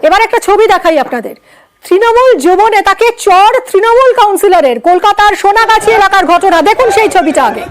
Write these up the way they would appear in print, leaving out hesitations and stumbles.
এবার একটা ছবি দেখাই আপনাদের। তৃণমূল যুব নেতাকে চর তৃণমূল কাউন্সিলরের, কলকাতার সোনাগাছি এলাকার ঘটনা। দেখুন সেই ছবিটা আগে।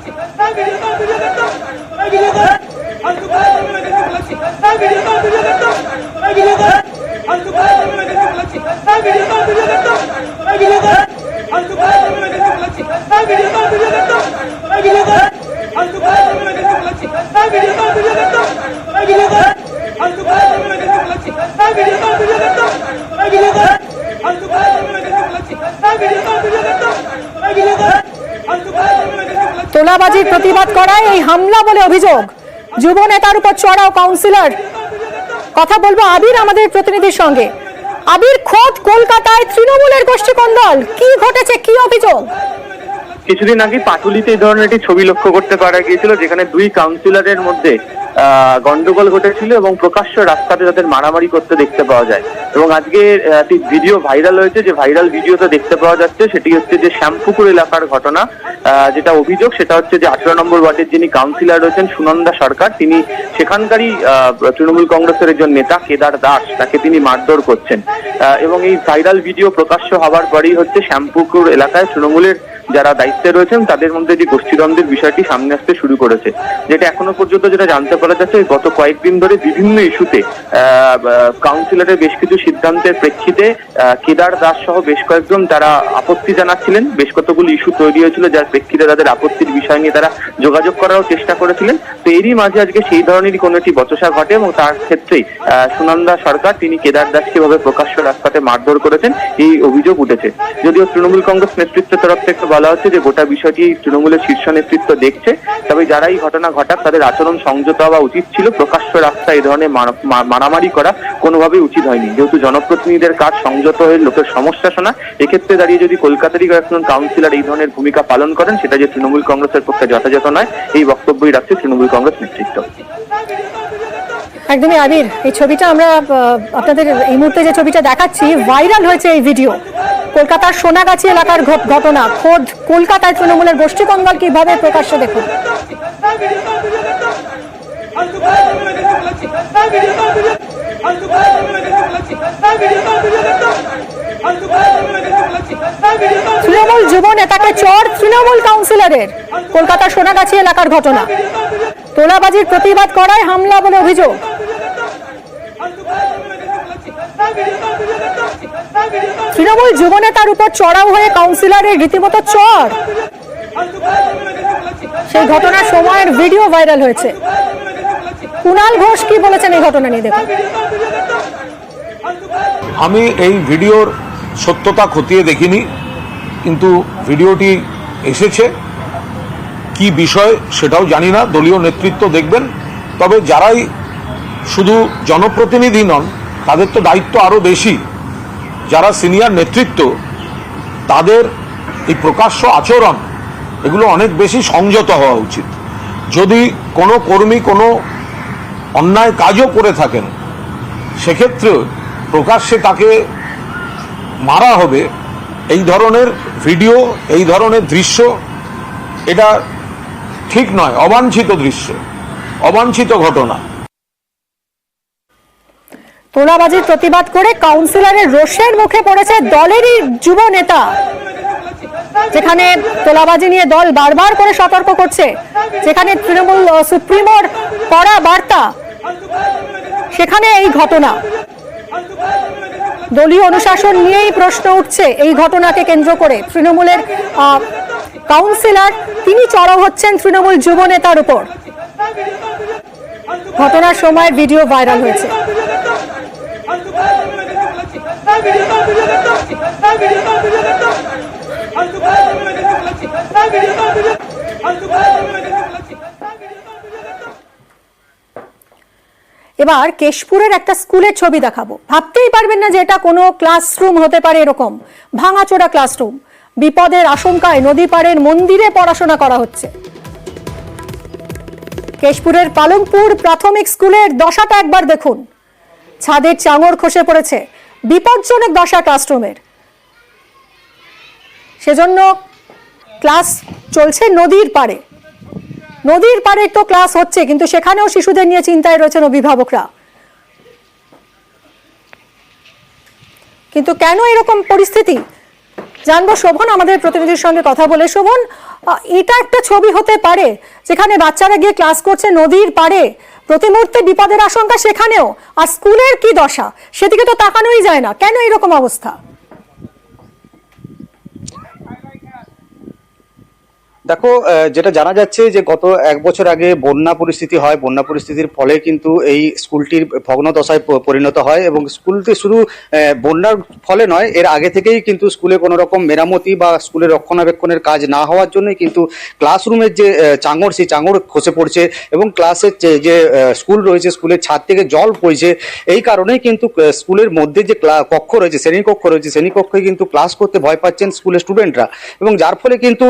তোলাবাজির প্রতিবাদ করায় এই হামলা বলে অভিযোগ। যুব নেতার উপর চড়াও কাউন্সিলর। কথা বলবো আবির আমাদের প্রতিনিধির সঙ্গে। আবির, খোদ কলকাতায় তৃণমূলের গোষ্ঠী কোন্দল, কি ঘটেছে, কি অভিযোগ? কিছুদিন আগে পাটুলিতে এই ধরনের একটি ছবি লক্ষ্য করতে পারা গিয়েছিল, যেখানে দুই কাউন্সিলরের মধ্যে গন্ডগোল ঘটেছিল এবং প্রকাশ্য রাস্তাতে তাদের মারামারি করতে দেখতে পাওয়া যায়। এবং আজকে একটি ভিডিও ভাইরাল হয়েছে, যে ভাইরাল ভিডিওতে দেখতে পাওয়া যাচ্ছে সেটি হচ্ছে যে শ্যামপুকুর এলাকার ঘটনা। যেটা অভিযোগ সেটা হচ্ছে যে 18 নম্বর ওয়ার্ডের যিনি কাউন্সিলর রয়েছেন সুনন্দা সরকার, তিনি সেখানকারই তৃণমূল কংগ্রেসের একজন নেতা কেদার দাস, তাকে তিনি মারধর করছেন। এবং এই ভাইরাল ভিডিও প্রকাশ্য হওয়ার পরেই হচ্ছে শ্যামপুকুর এলাকায় তৃণমূলের যারা দায়িত্বে রয়েছেন তাদের মধ্যে যে গোষ্ঠীদ্বন্দ্বের বিষয়টি সামনে আসতে শুরু করেছে। যেটা এখনো পর্যন্ত যেটা জানতে পারা যাচ্ছে, গত কয়েকদিন ধরে বিভিন্ন ইস্যুতে কাউন্সিলরের বেশ কিছু সিদ্ধান্তের প্রেক্ষিতে কেদার দাস সহ বেশ কয়েকজন তারা আপত্তি জানাচ্ছিলেন। বেশ কতগুলো ইস্যু তৈরি হয়েছিল যার প্রেক্ষিতে তাদের আপত্তির বিষয় নিয়ে তারা যোগাযোগ করারও চেষ্টা করেছিলেন। তো এরই মাঝে আজকে সেই ধরনেরই কোনো একটি বচসা ঘটে এবং তার ক্ষেত্রেই সুনন্দা সরকার তিনি কেদার দাসকে ভাবে প্রকাশ্য রাস্তাতে মারধর করেছেন, এই অভিযোগ উঠেছে। যদিও তৃণমূল কংগ্রেস নেতৃত্বের তরফ থেকে বলা হচ্ছে যে গোটা বিষয়টি তৃণমূলের শীর্ষ নেতৃত্ব দেখছে, তবে যারা এই ঘটনা ঘটাক তাদের আচরণ সংযত হওয়া উচিত ছিল। প্রকাশ্য রাস্তায় এই ধরনের মারামারি করা কোনোভাবেই উচিত হয়নি। যেহেতু জনপ্রতিনিধিদের কাজ সংযত হয়ে লোকের সমস্যা শোনা, এক্ষেত্রে দাঁড়িয়ে যদি কলকাতারই কয়েকজন কাউন্সিলর এই ধরনের ভূমিকা পালন করেন সেটা যে তৃণমূল কংগ্রেসের পক্ষে যথাযথ নয়, এই বক্তব্যই রাখছে তৃণমূল কংগ্রেস নেতৃত্ব। একদমই আবির, এই ছবিটা আমরা আপনাদের এই মুহূর্তে যে ছবিটা দেখাচ্ছি, ভাইরাল হয়েছে এই ভিডিও। কলকাতার সোনাগাছি এলাকার ঘটনা, খোদ কলকাতায় তৃণমূলের গোষ্ঠী কন্দল কিভাবে প্রকাশ্যে দেখুন। তৃণমূল যুব নেতাকে চর তৃণমূল কাউন্সিলরের, কলকাতার সোনাগাছি এলাকার ঘটনা। তোলাবাজির প্রতিবাদ করায় হামলা বলে অভিযোগ। তৃণমূল যুব নেতার উপর চড়াও হয়ে কাউন্সিলরের রীতিমতো চর, সেই ঘটনার সময়ের ভিডিও ভাইরাল হয়েছে। কুণাল ঘোষ কি বলেছেন এই ঘটনা নিয়ে দেখুন। আমি এই ভিডিওর সত্যতা খতিয়ে দেখিনি, কিন্তু ভিডিওটি এসেছে, কি বিষয় সেটাও জানি না, দলীয় নেতৃত্ব দেখবেন। তবে যারাই শুধু জনপ্রতিনিধি নন, তাদের তো দায়িত্ব আরও বেশি। যারা সিনিয়র নেতৃত্ব তাদের এই প্রকাশ্য আচরণ এগুলো অনেক বেশি সংযত হওয়া উচিত। যদি কোনো কর্মী কোনো অন্যায় কাজও করে থাকেন, সেক্ষেত্রে প্রকাশ্যে তাকে মারা হবে, এই ধরনের ভিডিও, এই ধরনের দৃশ্য, এটা ঠিক নয়। অবাঞ্ছিত দৃশ্য, অবাঞ্ছিত ঘটনা। তোলাবাজির প্রতিবাদ করে কাউন্সিলরের রোষের মুখে পড়েছে দলেরই যুব নেতা। যেখানে তোলাবাজি নিয়ে দল বারবার করে সতর্ক করছে, যেখানে তৃণমূল সুপ্রিমোর কড়া বার্তা, সেখানে এই ঘটনা। দলীয় অনুশাসন নিয়েই প্রশ্ন উঠছে এই ঘটনাকে কেন্দ্র করে। তৃণমূলের কাউন্সিলর তিনি চড়াও হচ্ছেন তৃণমূল যুব নেতার উপর। ঘটনার সময় ভিডিও ভাইরাল হয়েছে। এবার কেশপুরের একটা স্কুলের ছবি দেখাবো। ভাবতেই পারবেন না যে এটা কোনো ক্লাসরুম হতে পারে। এরকম ভাঙাচোরা ক্লাসরুম, বিপদের আশঙ্কায় নদী পাড়ের মন্দিরে পড়াশোনা করা হচ্ছে। কেশপুরের পালংপুর প্রাথমিক স্কুলের দশাটা একবার দেখুন। ছাদের চাঙড় খসে পড়েছে, বিপজ্জনক দশা ক্লাসরুমের। সেজন্য ক্লাস চলছে নদীর পাড়ে। নদীর পাড়ে তো ক্লাস হচ্ছে, কিন্তু সেখানেও শিশুদের নিয়ে চিন্তায় রয়েছেন অভিভাবকরা। কিন্তু কেন এরকম পরিস্থিতি জানবো শোভন আমাদের প্রতিনিধির সঙ্গে কথা বলে। শোভন, এটা একটা ছবি হতে পারে যেখানে বাচ্চারা গিয়ে ক্লাস করছে নদীর পাড়ে, প্রতি মুহূর্তে বিপদের আশঙ্কা সেখানেও, আর স্কুলের কি দশা সেদিকে তো তাকানোই যায় না, কেন এরকম অবস্থা? দেখো, যেটা জানা যাচ্ছে যে গত 1 বছর আগে বন্যা পরিস্থিতি হয়, বন্যা পরিস্থিতির ফলে কিন্তু এই স্কুলটির ভগ্নদশায় পরিণত হয় এবং স্কুলটি শুধু বন্যার ফলে নয়, এর আগে থেকেই কিন্তু স্কুলে কোনো রকম মেরামতি বা স্কুলের রক্ষণাবেক্ষণের কাজ না হওয়ার জন্যই কিন্তু ক্লাসরুমের যে চাঙড়, সেই চাঙড় খসে পড়ছে এবং ক্লাসের যে স্কুল রয়েছে, স্কুলের ছাদ থেকে জল পড়ছে। এই কারণেই কিন্তু স্কুলের মধ্যে যে কক্ষ রয়েছে, শ্রেণীকক্ষ রয়েছে, শ্রেণীকক্ষে কিন্তু ক্লাস করতে ভয় পাচ্ছেন স্কুলের স্টুডেন্টরা এবং যার ফলে কিন্তু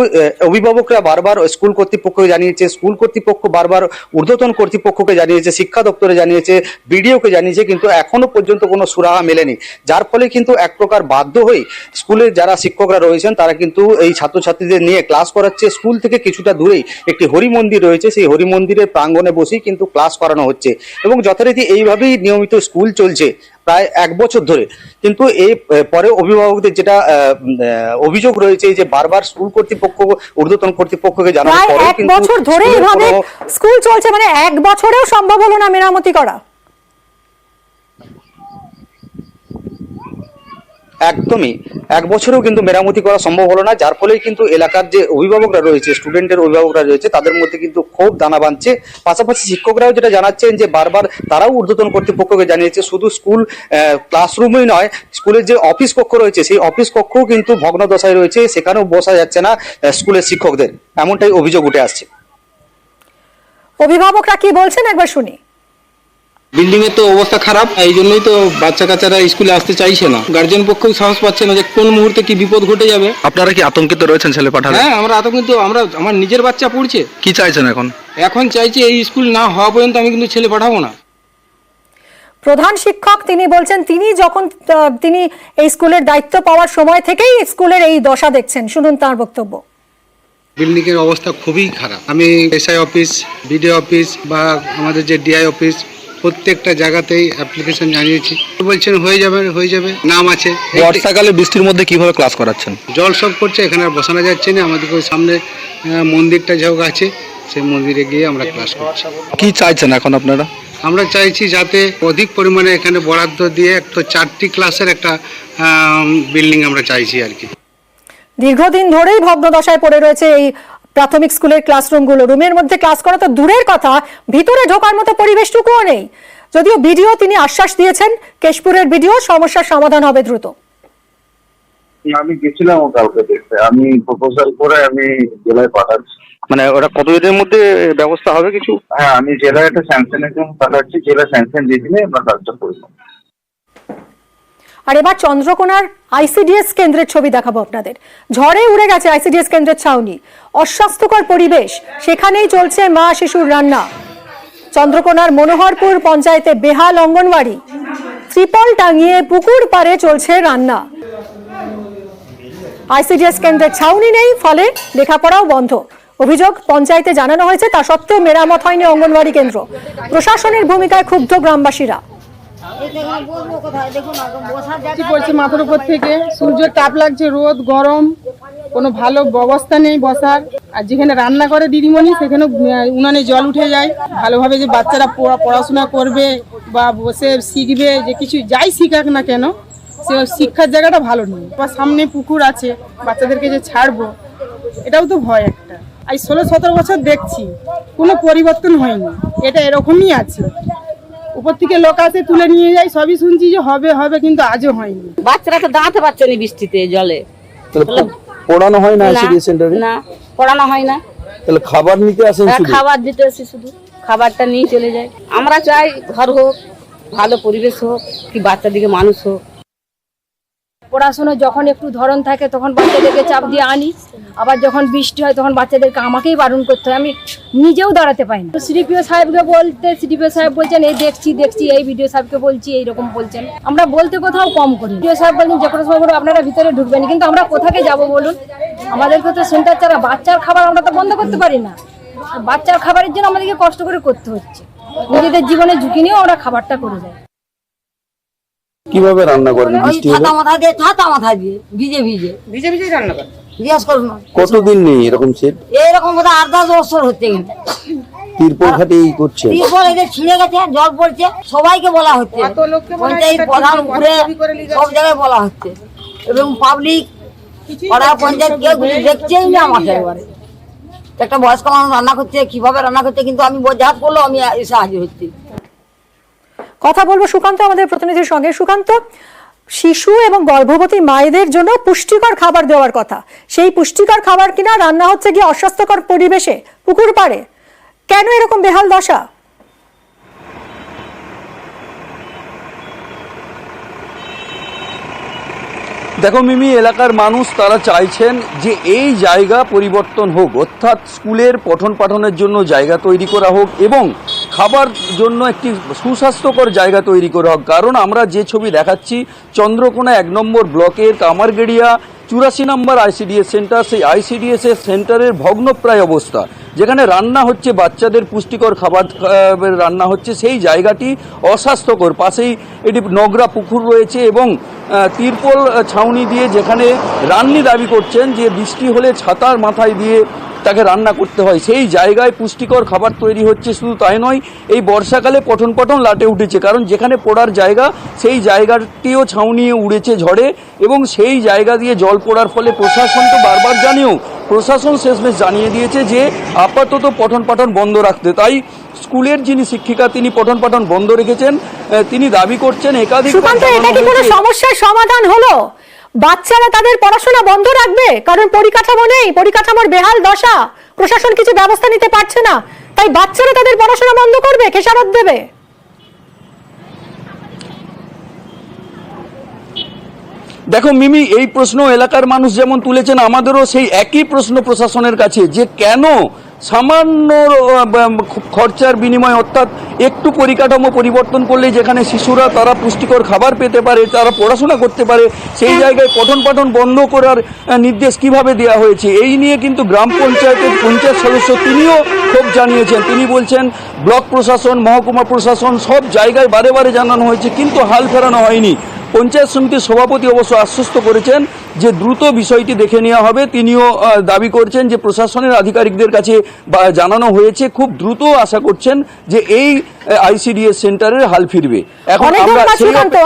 অভিভাবকরা বারবার স্কুল কর্তৃপক্ষকে জানিয়েছে, স্কুল কর্তৃপক্ষ বারবার ঊর্ধ্বতন কর্তৃপক্ষকে জানিয়েছে, শিক্ষা দপ্তরে জানিয়েছে, বিডিওকে জানিয়েছে, কিন্তু এখনো পর্যন্ত কোনো সুরাহা মেলেনি। যার ফলে কিন্তু এক প্রকার বাধ্য হয়ে স্কুলের যারা শিক্ষকরা রয়েছেন তারা কিন্তু এই ছাত্রছাত্রীদের নিয়ে ক্লাস করাচ্ছে। স্কুল থেকে কিছুটা দূরেই একটি হরি মন্দির রয়েছে, সেই হরি মন্দিরের প্রাঙ্গণে বসেই কিন্তু ক্লাস করানো হচ্ছে এবং যথারীতি এইভাবেই নিয়মিত স্কুল চলছে প্রায় 1 বছর ধরে। কিন্তু এই পরে অভিভাবকদের যেটা অভিযোগ রয়েছে যে বারবার স্কুল কর্তৃপক্ষ, ঊর্ধ্বতন কর্তৃপক্ষকে জানানোর প্রায় পরেও 1 কিন্তু বছর ধরে এভাবে স্কুল চলছে, মানে 1 বছরেও সম্ভব হলো না মেরামতি করা। একদমই 1 বছরেও কিন্তু মেরামতি করা সম্ভব হলো না, যার ফলেই কিন্তু এলাকার যে অভিভাবকরা রয়েছে, স্টুডেন্টের অভিভাবকরা রয়েছে, তাদের মধ্যে কিন্তু ক্ষোভ দানা বাঁধছে। পাশাপাশি শিক্ষকরাও যেটা জানাচ্ছেন যে বারবার তারাও ঊর্ধ্বতন কর্তৃপক্ষকে জানিয়েছে, শুধু স্কুল ক্লাসরুমই নয়, স্কুলের যে অফিস কক্ষ রয়েছে সেই অফিস কক্ষও কিন্তু ভগ্নদশায় রয়েছে, সেখানেও বসা যাচ্ছে না স্কুলের শিক্ষকদের, এমনটাই অভিযোগ উঠে আসছে। অভিভাবকরা কি বলছেন একবার শুনি। বিল্ডিং এর তো অবস্থা খারাপ, এই জন্যই তো বাচ্চা কাচ্চারা স্কুলে আসতে চাইছে না, গার্জেন পক্ষও সাহস পাচ্ছে না যে কোন মুহূর্তে কি বিপদ ঘটে যাবে। আপনারা কি আতঙ্কিত রয়েছেন ছেলে পাঠালে? হ্যাঁ, আমরা আতঙ্কিত। আমার নিজের বাচ্চা পড়ছে। কি চাইছেন এখন? এখন চাইছি এই স্কুল না হওয়া পর্যন্ত আমি কিন্তু ছেলে পাঠাবো না। প্রধান শিক্ষক তিনি বলছেন তিনি এই স্কুলের দায়িত্ব পাওয়ার সময় থেকেই স্কুলের এই দশা দেখছেন, শুনুন তার বক্তব্য। বিল্ডিং এর অবস্থা খুবই খারাপ। আমি এসআই অফিস, বিডিও অফিস বা আমাদের যে ডিআই অফিস, প্রত্যেকটা জায়গাতেই অ্যাপ্লিকেশন জানিয়েছি, বলছেন হয়ে যাবে, নাম আছে। বর্ষাকালে বৃষ্টির মধ্যে কিভাবে ক্লাস করাচ্ছেন? জল সব করছে, এখানে আর বসানো যাচ্ছে না। আমাদের ওই সামনে মন্দিরটা যেও আছে, সেই মন্দিরে গিয়ে আমরা ক্লাস করছি। কি চাইছেন এখন আপনারা? আমরা চাইছি যাতে অধিক পরিমাণে এখানে বরাদ্দ দিয়ে একটা 4টি ক্লাসের একটা বিল্ডিং আমরা চাইছি আর কি। দীর্ঘদিন ধরেই ভগ্নদশায় পড়ে রয়েছে এই প্রাথমিক স্কুলের ক্লাসরুমগুলো। রুমের মধ্যে ক্লাস করা তো দূরের কথা, ভিতরে ঢোকার মতো পরিবেশটুকুও নেই। যদিও বিডিও তিনি আশ্বাস দিয়েছেন, কেশপুরের বিডিও সমস্যার সমাধান হবে দ্রুত। আমি গেছিলাম কালকে দেখতে, আমি প্রপোজাল করে আমি জেলায় পাঠাচ্ছি। মানে ওরা কতদিনের মধ্যে ব্যবস্থা হবে কিছু? হ্যাঁ, আমি জেলায় একটা স্যাংশনের জন্য পাঠাচ্ছি, জেলা স্যাংশন দিয়ে দিলে আমরা কাজটা করব। আর এবার চন্দ্রকোনার আইসিডিএস কেন্দ্রের ছবি দেখাবো আপনাদের। ঝড়ে উড়ে গেছে আইসিডিএস কেন্দ্রের ছাউনি, অস্বাস্থ্যকর পরিবেশ, সেখানেই চলছে মা শিশুর রান্না। চন্দ্রকোনার মনোহরপুর পঞ্চায়েতে বেহাল অঙ্গনওয়াড়ি, ত্রিপল টাঙিয়ে পুকুর পাড়ে চলছে রান্না। আইসিডিএস কেন্দ্রের ছাউনি নেই, ফলে লেখাপড়াও বন্ধ। অভিযোগ পঞ্চায়েতে জানানো হয়েছে, তা সত্ত্বেও মেরামত হয়নি অঙ্গনওয়াড়ি কেন্দ্র। প্রশাসনের ভূমিকায় ক্ষুব্ধ গ্রামবাসীরা। পড়ছে মাথার উপর থেকে, সূর্যের তাপ লাগছে, রোদ গরম, কোনো ভালো ব্যবস্থা নেই বসার। আর যেখানে রান্না করে দিদিমণি, সেখানে উনানে জল উঠে যায়। ভালোভাবে যে বাচ্চারা পড়াশোনা করবে বা বসে শিখবে, যে কিছু যাই শিখাক না কেন, সে শিক্ষার জায়গাটা ভালো নেই। বা সামনে পুকুর আছে, বাচ্চাদেরকে যে ছাড়বো, এটাও তো ভয় একটা। এই 16-17 বছর দেখছি কোনো পরিবর্তন হয়নি, এটা এরকমই আছে। উপর থেকে লোক আসে তুলে নিয়ে যায়, সবই শুনছি যে হবে হবে, কিন্তু আজও হয়নি। বাচ্চারা তো দাঁড়াতে পারছে না বৃষ্টিতে, জলে। পড়ানো হয় না আইসিডিএস সেন্টারে? না, পড়ানো হয় না। তাহলে খাবার নিতে আসেন শুধু? খাবার দিতে আসি, শুধু খাবারটা নিয়ে চলে যায়। আমরা চাই ঘর হোক, ভালো পরিবেশ হোক, কি বাচ্চাদিকে মানুষ হোক। পড়াশোনা যখন একটু ধরন থাকে তখন বাচ্চাদেরকে চাপ দিয়ে আনি, আবার যখন বৃষ্টি হয় তখন বাচ্চাদেরকে আমাকেই বারণ করতে হয়, আমি নিজেও দাঁড়াতে পাই না। সিডিপিও সাহেবকে বলতে, সিডিপিও সাহেব বলছেন এই দেখছি, এই ভিডিও সাহেবকে বলছি, এইরকম বলছেন। আমরা বলতে কোথাও কম করি। ভিডিও সাহেব বলছেন যে কোনো সময় আপনারা ভিতরে ঢুকবেন, কিন্তু আমরা কোথাকে যাব বলুন? আমাদেরকে তো সেন্টার ছাড়া বাচ্চার খাবার আমরা তো বন্ধ করতে পারি না। বাচ্চার খাবারের জন্য আমাদেরকে কষ্ট করে করতে হচ্ছে, নিজেদের জীবনের ঝুঁকি নিয়েও আমরা খাবারটা করে যাই। কিভাবে রান্না করেন ওই বৃষ্টি হলে? ছাতা মাথা দিয়ে ভিজে ভিজে ভিজে রান্না করে জিজ্ঞাস করুন না। কতদিন নেই এরকম সেট? এইরকম বোধ হয় 8-10 বছর হচ্ছে কিন্তু তিরপল খাটে এই করছে? তিরপল এদের ছিঁড়ে গেছে, জল পড়ছে, সবাইকে বলা হচ্ছে, পঞ্চায়েত প্রধান ঘুরে সব জায়গায় বলা হচ্ছে, এবং পাবলিক পাড়া পঞ্চায়েত কেউ কিছু দেখছেই না আমাকে। একবারে একটা বয়স্ক মানুষ রান্না করছে, কিভাবে রান্না করছে, কিন্তু আমি বোঝাত করলো আমি এসে হাজির হচ্ছি। কথা বলবো সুকান্ত আমাদের প্রতিনিধির সঙ্গে। সুকান্ত, শিশু এবং গর্ভবতী মায়েদের জন্য পুষ্টিকর খাবার দেওয়ার কথা, সেই পুষ্টিকর খাবার কিনা রান্না হচ্ছে গিয়ে অস্বাস্থ্যকর পরিবেশে পুকুর পাড়ে, কেন এরকম বেহাল দশা? দেখো মিমি, এলাকার মানুষ তারা চাইছেন যে এই জায়গা পরিবর্তন হোক, অর্থাৎ স্কুলের পঠন পাঠনের জন্য জায়গা তৈরি করা হোক এবং খাবার জন্য একটি সুস্বাস্থ্যকর জায়গা তৈরি করা হোক। কারণ আমরা যে ছবি দেখাচ্ছি, চন্দ্রকোনা 1 নম্বর ব্লকের কামারগেড়িয়া 84 নম্বর আইসিডিএস সেন্টার, সেই আইসিডিএস সেন্টারের ভগ্নপ্রায় অবস্থা, যেখানে রান্না হচ্ছে বাচ্চাদের পুষ্টিকর খাবার রান্না হচ্ছে, সেই জায়গাটি অস্বাস্থ্যকর। পাশেই এটি নোংরা পুকুর রয়েছে এবং তিরপল ছাউনি দিয়ে যেখানে রান্নি দাবি করছেন যে বৃষ্টি হলে ছাতার মাথায় দিয়ে তাকে রান্না করতে হয়, সেই জায়গায় পুষ্টিকর খাবার তৈরি হচ্ছে। শুধু তাই নয়, এই বর্ষাকালে পঠন পাঠন লাটে উঠেছে, কারণ যেখানে পড়ার জায়গা সেই জায়গাটিও ছাউনি উড়েছে ঝড়ে এবং সেই জায়গা দিয়ে জল পড়ার ফলে প্রশাসন তো বারবার জানিয়েও প্রশাসন শেষমেশ জানিয়ে দিয়েছে যে আপাতত পঠন পাঠন বন্ধ রাখতে। তাই স্কুলের যিনি শিক্ষিকা তিনি পঠন পাঠন বন্ধ রেখেছেন। তিনি দাবি করছেন একাধিক সমস্যার সমাধান হলো, বাচ্চারা তাদের পড়াশোনা বন্ধ রাখবে কারণ পরিকাঠামো নেই, পরিকাঠামোর বেহাল দশা, প্রশাসন কিছু ব্যবস্থা নিতে পারছে না, তাই বাচ্চারা তাদের পড়াশোনা বন্ধ করবে, খেসারত দেবে? দেখো মিমি, এই প্রশ্ন এলাকার মানুষ যেমন তুলেছেন, আমাদেরও সেই একই প্রশ্ন প্রশাসনের কাছে, যে কেন সামান্য খরচার বিনিময়ে, অর্থাৎ একটু পরিকাঠামো পরিবর্তন করলে যেখানে শিশুরা তারা পুষ্টিকর খাবার পেতে পারে, তারা পড়াশোনা করতে পারে, সেই জায়গায় পঠন পাঠন বন্ধ করার নির্দেশ কিভাবে দেওয়া হয়েছে। এই নিয়ে কিন্তু গ্রাম পঞ্চায়েতের পঞ্চায়েত সদস্য তিনিও ক্ষোভ জানিয়েছেন। তিনি বলছেন ব্লক প্রশাসন, মহকুমা প্রশাসন সব জায়গায় বারে বারে জানানো হয়েছে, কিন্তু হাল ফেরানো হয়নি। পঞ্চায়েত সমিতির সভাপতি অবশ্য আশ্বস্ত করেছেন যে দ্রুত বিষয়টি দেখে নেওয়া হবে। তিনিও দাবি করছেন যে প্রশাসনের আধিকারিকদের কাছে জানানো হয়েছে, খুব দ্রুত আশা করছেন যে এই আইসিডিএস সেন্টারের হাল ফিরবে। এখন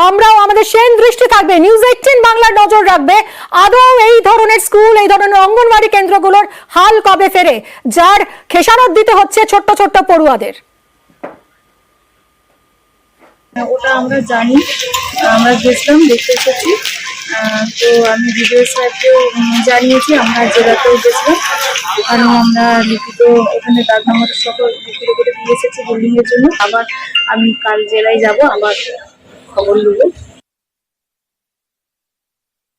আমরাও আমাদের সেন দৃষ্টি থাকবে, নিউজ 18 বাংলার নজর রাখবে আদৌ এই ধরনের স্কুল, এই ধরনের অঙ্গনওয়াড়ি কেন্দ্রগুলোর হাল কবে ফেরে, যার খেসারত দিতে হচ্ছে ছোট্ট ছোট্ট পড়ুয়াদের। ওটা আমরা জানি, আমরা গেছিলাম, দেখতে এসেছি। তো আমি বিডিও সাহেবকেও জানিয়েছি, আমরা জেলাতেও গেছিলাম, ওখানেও আমরা লিখিত ওখানে দাগ নাম্বার সহ লিখিত করে দিয়ে এসেছি বিল্ডিং এর জন্য। আবার আমি কাল জেলায় যাব, আবার খবর নেব।